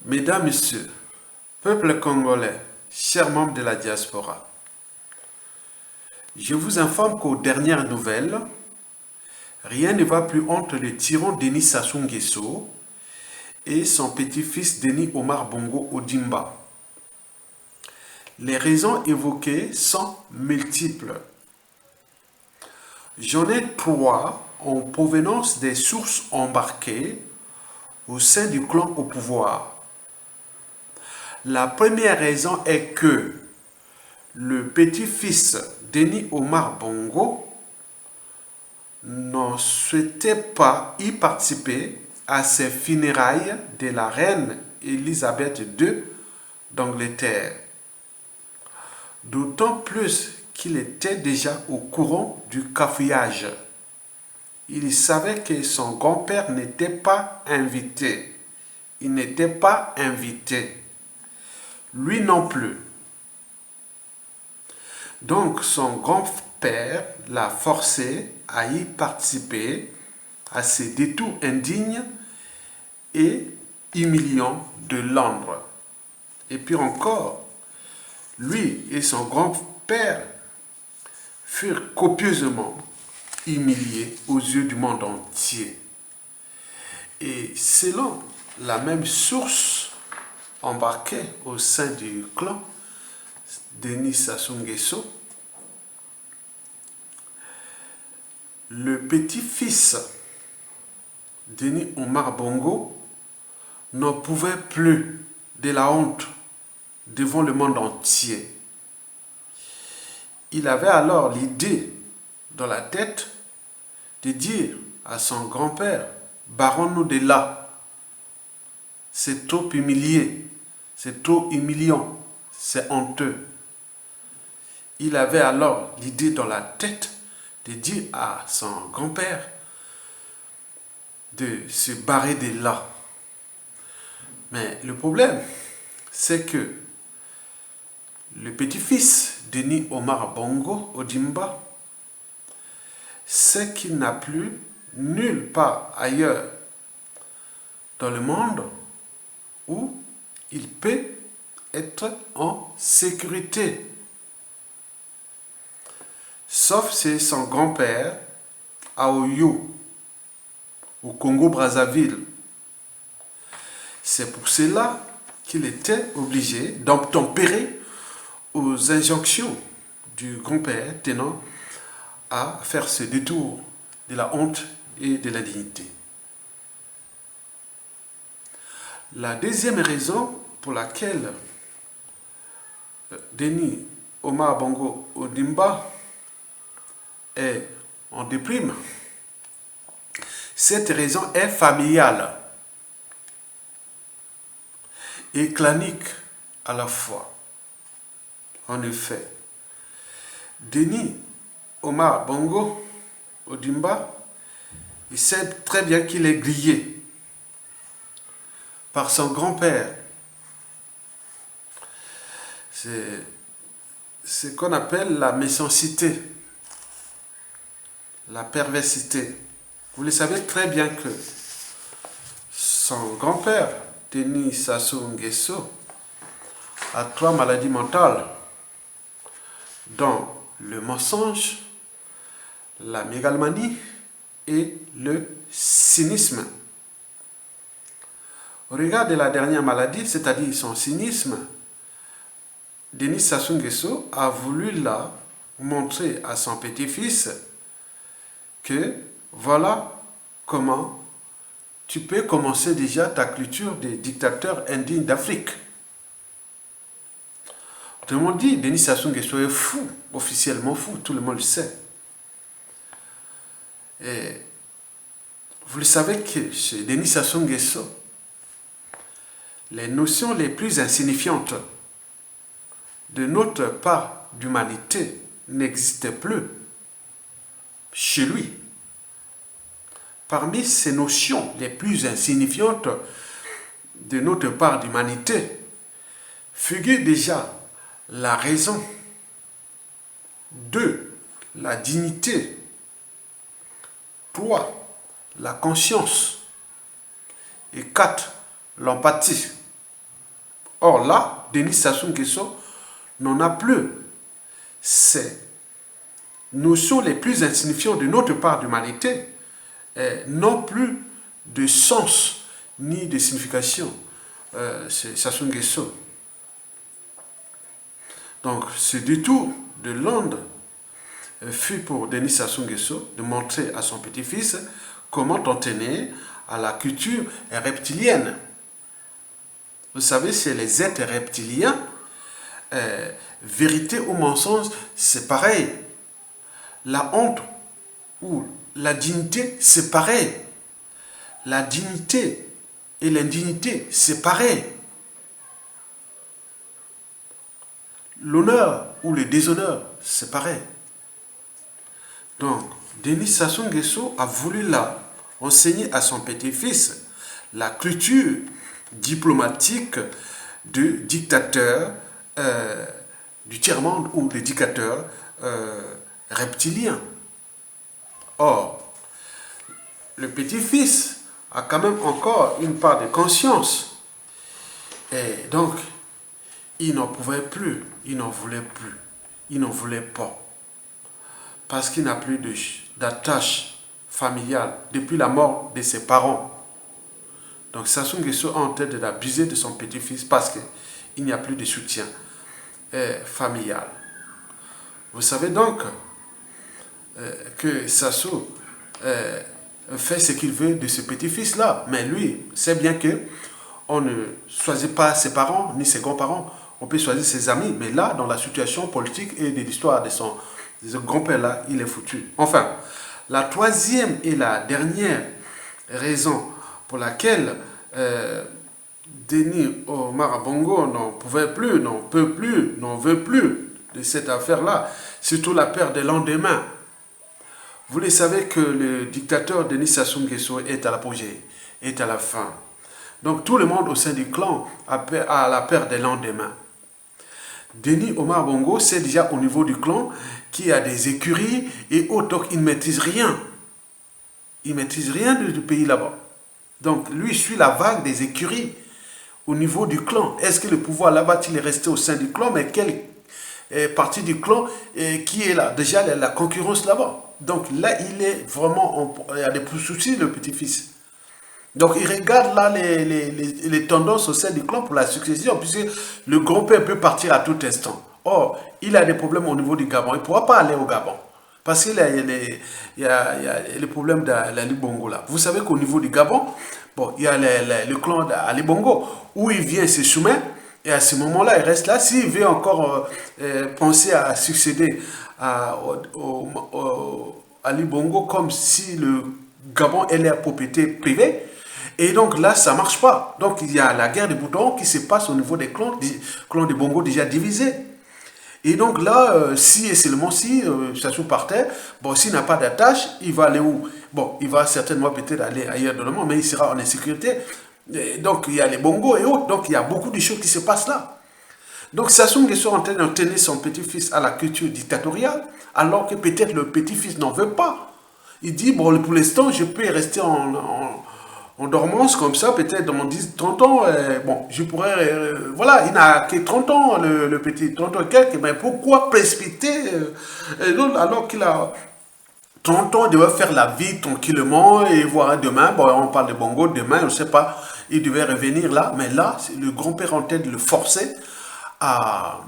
Mesdames, Messieurs, peuple congolais, chers membres de la diaspora, je vous informe qu'aux dernières nouvelles, rien ne va plus entre le tyran Denis Sassou Nguesso et son petit-fils Denis Omar Bongo Ondimba. Les raisons évoquées sont multiples. J'en ai trois en provenance des sources embarquées au sein du clan au pouvoir. La première raison est que le petit-fils Denis Omar Bongo ne souhaitait pas y participer à ces funérailles de la reine Elisabeth II d'Angleterre. D'autant plus qu'il était déjà au courant du cafouillage. Il savait que son grand-père n'était pas invité. Il n'était pas invité. Lui non plus. Donc son grand-père l'a forcé à y participer à ces détours indignes et humiliants de Londres. Et puis encore, lui et son grand-père furent copieusement humiliés aux yeux du monde entier. Et selon la même source embarquée au sein du clan Denis Sassou Nguesso, le petit-fils Denis Omar Bongo n'en pouvait plus de la honte devant le monde entier. Il avait alors l'idée dans la tête de dire à son grand-père, barrons-nous de là, c'est trop humilié, c'est trop humiliant, c'est honteux. Il avait alors l'idée dans la tête de dire à son grand-père de se barrer de là. Mais le problème, c'est que le petit-fils Denis Omar Bongo Ondimba sait qu'il n'a plus nulle part ailleurs dans le monde où il peut être en sécurité. Sauf c'est son grand-père à Oyo, au Congo-Brazzaville. C'est pour cela qu'il était obligé d'obtempérer aux injonctions du grand-père tenant à faire ce détour de la honte et de l'indignité. La deuxième raison pour laquelle Denis Omar Bongo Ondimba est en déprime, cette raison est familiale et clanique à la fois. En effet, Denis Omar Bongo Ondimba, il sait très bien qu'il est grillé par son grand-père. C'est ce qu'on appelle la méchanceté, la perversité. Vous le savez très bien que son grand-père, Denis Sassou Nguesso, a 3 maladies mentales, dont le mensonge, la mégalomanie et le cynisme. Au regard de la dernière maladie, c'est-à-dire son cynisme, Denis Sassou Nguesso a voulu là montrer à son petit-fils que voilà comment tu peux commencer déjà ta culture des dictateurs indignes d'Afrique. Autrement dit, Denis Sassou Nguesso est fou, officiellement fou, tout le monde le sait. Et vous le savez que chez Denis Sassou Nguesso, les notions les plus insignifiantes de notre part d'humanité n'existaient plus chez lui. Parmi ces notions les plus insignifiantes de notre part d'humanité figure déjà la raison, 2, la dignité, 3, la conscience et 4, l'empathie. Or là, Denis Sassou Nguesso n'en a plus. Ces notions les plus insignifiantes de notre part d'humanité n'ont plus de sens ni de signification. C'est Sassou Nguesso. Donc, ce détour de Londres fut pour Denis Sassou Nguesso de montrer à son petit-fils comment on tenait à la culture reptilienne. Vous savez, c'est les êtres reptiliens. Vérité ou mensonge, c'est pareil. La honte ou la dignité, c'est pareil. La dignité et l'indignité, c'est pareil. L'honneur ou le déshonneur, c'est pareil. Donc, Denis Sassou Nguesso a voulu là enseigner à son petit-fils la culture diplomatique du dictateur du tiers-monde ou des dictateurs reptiliens. Or, le petit-fils a quand même encore une part de conscience. Et donc, il n'en pouvait plus, il n'en voulait plus, il n'en voulait pas. Parce qu'il n'a plus d'attache familiale depuis la mort de ses parents. Donc Sassou Nguesso a en tête d'abuser de son petit-fils parce qu'il n'y a plus de soutien familial. Vous savez donc que Sassou fait ce qu'il veut de ce petit-fils-là. Mais lui, sait bien que on ne choisit pas ses parents ni ses grands-parents. On peut choisir ses amis. Mais là, dans la situation politique et de l'histoire de son grand-père-là, il est foutu. Enfin, la troisième et la dernière raison pour laquelle Denis Omar Bongo n'en pouvait plus, n'en peut plus, n'en veut plus de cette affaire-là, surtout la perte des lendemains. Vous le savez que le dictateur Denis Sassou Nguesso est à l'apogée, est à la fin. Donc tout le monde au sein du clan a la perte des lendemains. Denis Omar Bongo, c'est déjà au niveau du clan qui a des écuries et autres, donc il ne maîtrise rien. Il ne maîtrise rien du pays là-bas. Donc lui suit la vague des écuries au niveau du clan. Est-ce que le pouvoir là-bas, il est resté au sein du clan, mais quelle partie du clan qui est là? Déjà, la concurrence là-bas. Donc là, il est vraiment, il y a des soucis, le petit-fils. Donc il regarde là les tendances au sein du clan pour la succession, puisque le grand-père peut partir à tout instant. Or, il a des problèmes au niveau du Gabon. Il ne pourra pas aller au Gabon. Parce qu'il y a les problèmes d'Ali Bongo là. Vous savez qu'au niveau du Gabon, bon, il y a le clan d'Ali Bongo, où il vient se soumettre, et à ce moment-là, il reste là. S'il veut encore penser à succéder à Ali Bongo, comme si le Gabon est la propriété privée, et donc là, ça ne marche pas. Donc il y a la guerre des boutons qui se passe au niveau des clans de Bongo déjà divisés. Et donc là, si et seulement si Sassou partait, bon, s'il n'a pas d'attache, il va aller où? Bon, il va certainement peut-être aller ailleurs dans le monde, mais il sera en insécurité. Et donc il y a les Bongo et autres, donc il y a beaucoup de choses qui se passent là. Donc Sassou Nguesso est en train d'entraîner son petit-fils à la culture dictatoriale, alors que peut-être le petit-fils n'en veut pas. Il dit, bon, pour l'instant, je peux rester en dormance comme ça, peut-être dans 10-30 ans, bon, je pourrais, voilà, il n'a que 30 ans, le petit, 30 ans et quelques, mais pourquoi précipiter alors qu'il a 30 ans, il devait faire la vie tranquillement et voir demain, bon, on parle de Bongo, demain, je ne sais pas, il devait revenir là, mais là, le grand-père en train de le forcer à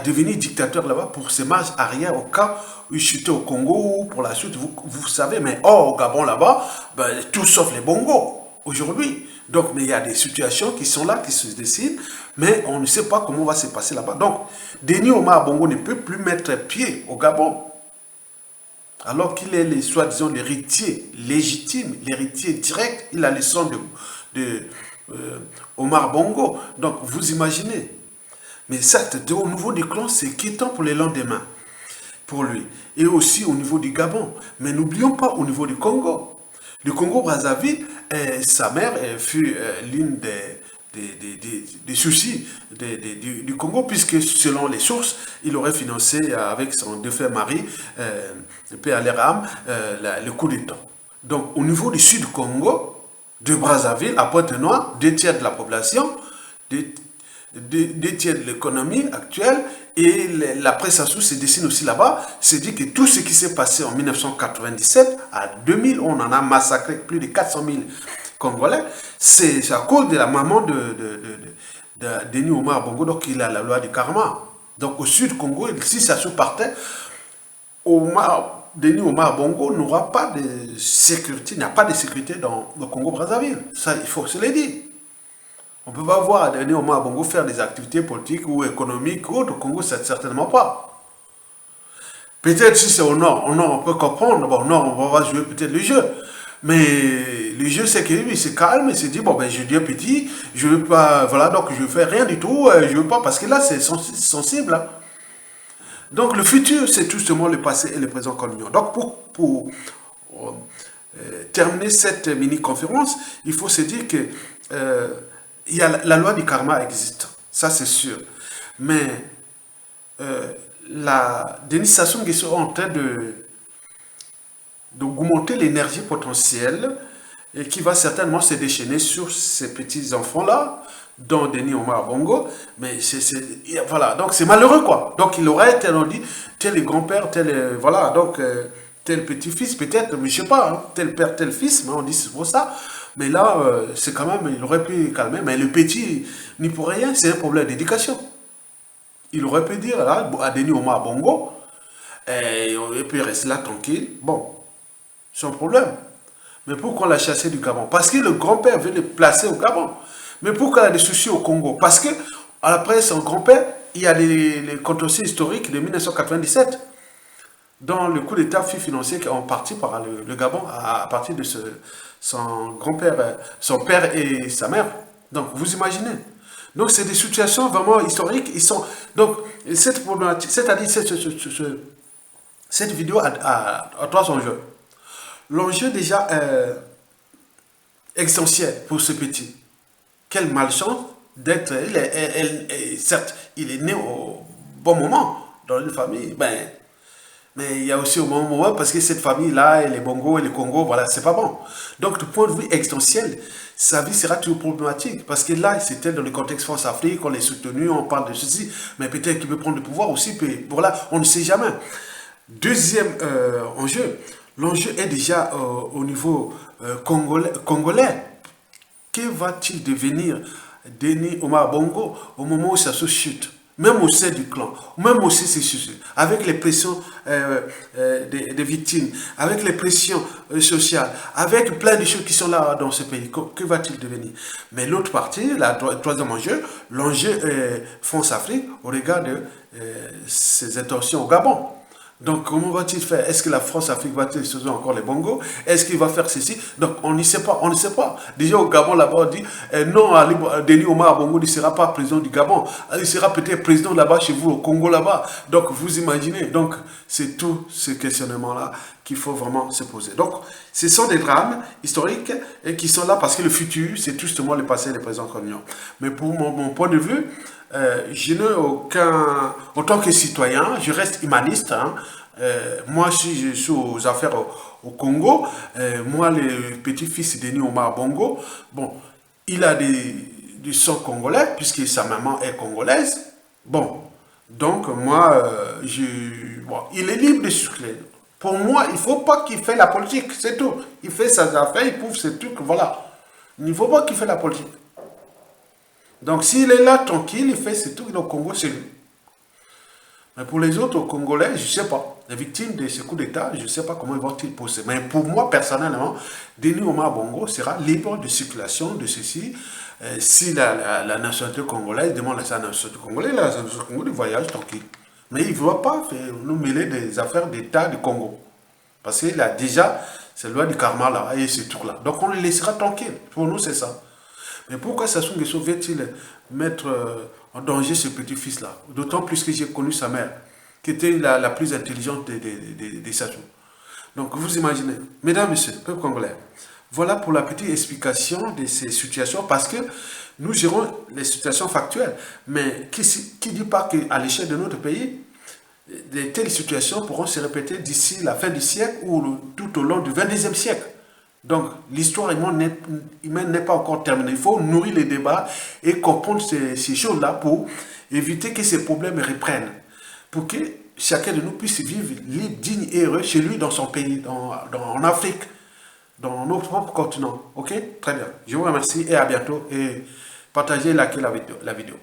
devenir dictateur là-bas pour ses marges arrière au cas où il chutait au Congo ou pour la suite, vous savez, mais au Gabon là-bas, ben, tout sauf les Bongo aujourd'hui. Donc, mais il y a des situations qui sont là, qui se décident, mais on ne sait pas comment va se passer là-bas. Donc, Denis Omar Bongo ne peut plus mettre pied au Gabon, alors qu'il est, soi-disant, l'héritier légitime, l'héritier direct, il a le sang de Omar Bongo. Donc, vous imaginez. Mais certes, au niveau du clan, c'est quittant pour les lendemains, pour lui. Et aussi au niveau du Gabon. Mais n'oublions pas au niveau du Congo. Le Congo-Brazzaville, sa mère fut l'une des soucis du Congo, puisque selon les sources, il aurait financé avec son défunt mari, paix à leur âme, le coup d'État. Donc au niveau du sud Congo, de Brazzaville à Pointe-Noire, 2 tiers de la population, détiennent l'économie actuelle et la presse sous se dessine aussi là-bas. C'est dit que tout ce qui s'est passé en 1997 à 2000, on en a massacré plus de 400 000 Congolais. C'est à cause de la maman de Denis Omar Bongo, donc il a la loi du karma. Donc au sud Congo, si ça se partait, Denis Omar Bongo n'aura pas de sécurité, il n'y a pas de sécurité dans le Congo-Brazzaville. Ça, il faut se le dire. On ne peut pas voir Denis Omar Bongo faire des activités politiques ou économiques ou autres. Au Congo, c'est certainement pas. Peut-être si c'est au nord, on peut comprendre. Bon, au nord, on va jouer peut-être le jeu. Mais le jeu, c'est que lui, il se calme, il se dit, bon, ben, je dis petit, je veux pas, voilà, donc je ne fais rien du tout, je veux pas, parce que là, c'est sensible. Hein. Donc, le futur, c'est tout simplement le passé et le présent qu'on ignore. Donc, pour terminer cette mini-conférence, il faut se dire que il y a la loi du karma existe, ça c'est sûr. Mais Denis Sassou Nguesso est en train d'augmenter l'énergie potentielle et qui va certainement se déchaîner sur ces petits enfants-là, dont Denis Omar Bongo. Mais voilà, donc c'est malheureux quoi. Donc il aurait été dit, tel grand-père, tel, voilà, donc tel petit-fils peut-être, mais je sais pas, hein, tel père, tel fils, mais on dit c'est pour ça. Mais là, c'est quand même, il aurait pu calmer, mais le petit n'y pour rien, c'est un problème d'éducation. Il aurait pu dire là, à Denis Omar Bongo, et puis rester là tranquille, bon, sans problème. Mais pourquoi l'a chassé du Gabon? Parce que le grand-père veut le placer au Gabon. Mais pourquoi il a des soucis au Congo? Parce que, après son grand-père, il y a les controverses historiques de 1997, dont le coup d'État fut financé en partie par le Gabon à partir de son grand-père, son père et sa mère. Donc, vous imaginez. Donc, c'est des situations vraiment historiques. Donc, cette problématique, c'est-à-dire cette vidéo a trois enjeux. L'enjeu déjà essentiel pour ce petit. Quelle malchance d'être... Certes, il est né au bon moment dans une famille, mais il y a aussi au bon moment parce que cette famille-là, et les Bongo et les Congo, voilà, c'est pas bon. Donc, du point de vue existentiel, sa vie sera toujours problématique. Parce que là, c'était dans le contexte France-Afrique, on l'a soutenu, on parle de ceci, mais peut-être qu'il peut prendre le pouvoir aussi, puis voilà, on ne sait jamais. Deuxième enjeu, l'enjeu est déjà au niveau congolais. Que va-t-il devenir Denis Omar Bongo au moment où ça se chute? Même au sein du clan, même aussi avec les pressions des victimes, avec les pressions sociales, avec plein de choses qui sont là dans ce pays, que va-t-il devenir? Mais l'autre partie, le troisième enjeu, l'enjeu France-Afrique au regard de ses intentions au Gabon. Donc, comment va-t-il faire? Est-ce que la France-Afrique va-t-il sauver encore les Bongos? Est-ce qu'il va faire ceci? Donc, on ne sait pas, on ne sait pas. Déjà, au Gabon, là-bas, on dit, non, Denis Omar Bongo ne sera pas président du Gabon. Il sera peut-être président là-bas, chez vous, au Congo, là-bas. Donc, vous imaginez. Donc, c'est tout ce questionnement-là qu'il faut vraiment se poser. Donc, ce sont des drames historiques et qui sont là parce que le futur, c'est justement le passé et le présent qu'on ignore. Mais pour mon point de vue, je n'ai aucun... En tant que citoyen, je reste humaniste. Hein. Moi, si je suis aux affaires au Congo, moi, le petit-fils de Denis Omar Bongo, bon, il a du sang congolais, puisque sa maman est congolaise. Bon, donc moi, bon, il est libre de circuler. Pour moi, il ne faut pas qu'il fasse la politique, c'est tout. Il fait ses affaires, il prouve ses trucs, voilà. Il ne faut pas qu'il fasse la politique. Donc, s'il est là tranquille, il fait ses trucs au Congo, c'est lui. Mais pour les autres Congolais, je ne sais pas. Les victimes de ce coup d'État, je ne sais pas comment ils vont-ils poser. Mais pour moi, personnellement, Denis Omar Bongo sera libre de circulation de ceci. Si la nationalité congolaise demande à sa nationalité congolaise, la nationalité congolaise voyage tranquille. Mais il ne va pas nous mêler des affaires d'État du Congo. Parce qu'il a déjà cette loi du karma là, et ce truc-là. Donc on le laissera tranquille. Pour nous, c'est ça. Mais pourquoi Sassou Nguesso veut-il mettre en danger ce petit-fils-là? D'autant plus que j'ai connu sa mère, qui était la plus intelligente des Sassou. Donc vous imaginez, mesdames, messieurs, peuple congolais, voilà pour la petite explication de ces situations, parce que nous gérons les situations factuelles. Mais qui ne dit pas qu'à l'échelle de notre pays, de telles situations pourront se répéter d'ici la fin du siècle ou tout au long du 22e siècle? Donc, l'histoire humaine n'est pas encore terminée. Il faut nourrir les débats et comprendre ces choses-là pour éviter que ces problèmes reprennent. Pour que chacun de nous puisse vivre libre, digne et heureux chez lui, dans son pays, en Afrique, dans notre propre continent. Ok? Très bien. Je vous remercie et à bientôt. Et partagez, likez la vidéo.